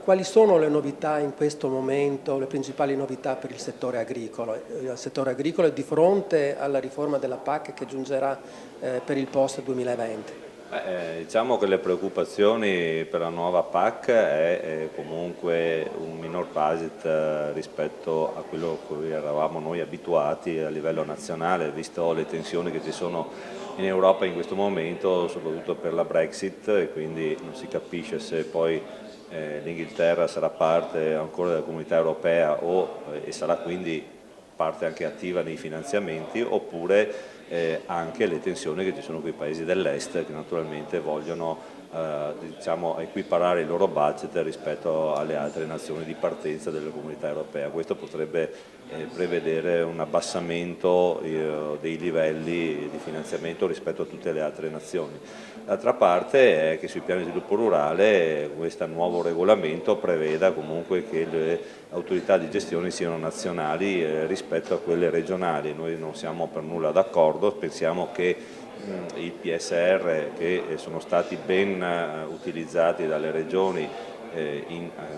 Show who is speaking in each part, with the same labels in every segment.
Speaker 1: quali sono le novità in questo momento, le principali novità per il settore agricolo? Il settore agricolo è di fronte alla riforma della PAC che giungerà per il post 2020.
Speaker 2: Diciamo che le preoccupazioni per la nuova PAC è comunque un minor budget rispetto a quello a cui eravamo noi abituati a livello nazionale, visto le tensioni che ci sono in Europa in questo momento, soprattutto per la Brexit, e quindi non si capisce se poi l'Inghilterra sarà parte ancora della comunità europea e sarà quindi parte anche attiva nei finanziamenti, oppure anche le tensioni che ci sono con i paesi dell'est che naturalmente vogliono diciamo, equiparare il loro budget rispetto alle altre nazioni di partenza della comunità europea. Questo potrebbe prevedere un abbassamento dei livelli di finanziamento rispetto a tutte le altre nazioni. D'altra parte è che sui piani di sviluppo rurale questo nuovo regolamento preveda comunque che le autorità di gestione siano nazionali rispetto a quelle regionali. Noi non siamo per nulla d'accordo, pensiamo che i PSR che sono stati ben utilizzati dalle regioni,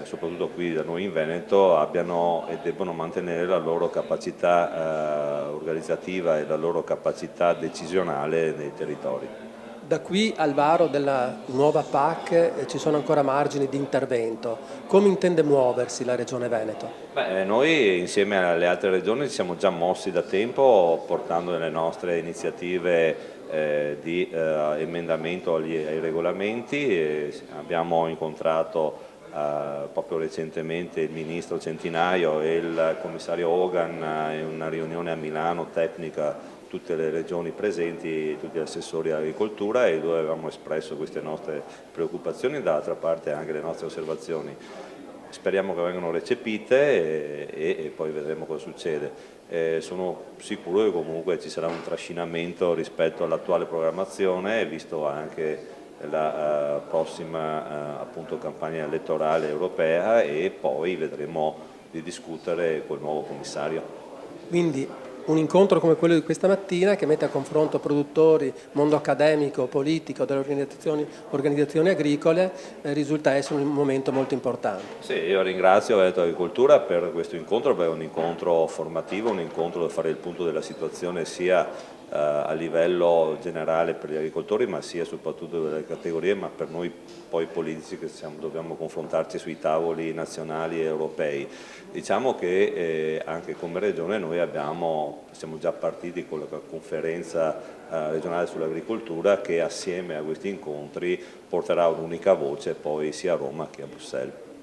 Speaker 2: soprattutto qui da noi in Veneto, abbiano e debbano mantenere la loro capacità organizzativa e la loro capacità decisionale nei territori.
Speaker 1: Da qui al varo della nuova PAC ci sono ancora margini di intervento. Come intende muoversi la Regione Veneto?
Speaker 2: Noi insieme alle altre regioni ci siamo già mossi da tempo portando nelle nostre iniziative di emendamento ai regolamenti. Abbiamo incontrato proprio recentemente il Ministro Centinaio e il Commissario Hogan in una riunione a Milano tecnica, tutte le regioni presenti, tutti gli assessori all'agricoltura, e dove avevamo espresso queste nostre preoccupazioni e dall'altra parte anche le nostre osservazioni. Speriamo che vengano recepite e poi vedremo cosa succede. Sono sicuro che comunque ci sarà un trascinamento rispetto all'attuale programmazione, visto anche la prossima appunto, campagna elettorale europea, e poi vedremo di discutere col nuovo commissario.
Speaker 1: Quindi un incontro come quello di questa mattina, che mette a confronto produttori, mondo accademico, politico, delle organizzazioni agricole, risulta essere un momento molto importante.
Speaker 2: Sì, io ringrazio Veneto Agricoltura per questo incontro, perché è un incontro formativo, un incontro da fare il punto della situazione sia a livello generale per gli agricoltori, ma sia soprattutto delle categorie, ma per noi poi politici che dobbiamo confrontarci sui tavoli nazionali e europei. Diciamo che anche come Regione noi siamo già partiti con la conferenza regionale sull'agricoltura, che assieme a questi incontri porterà un'unica voce poi sia a Roma che a Bruxelles.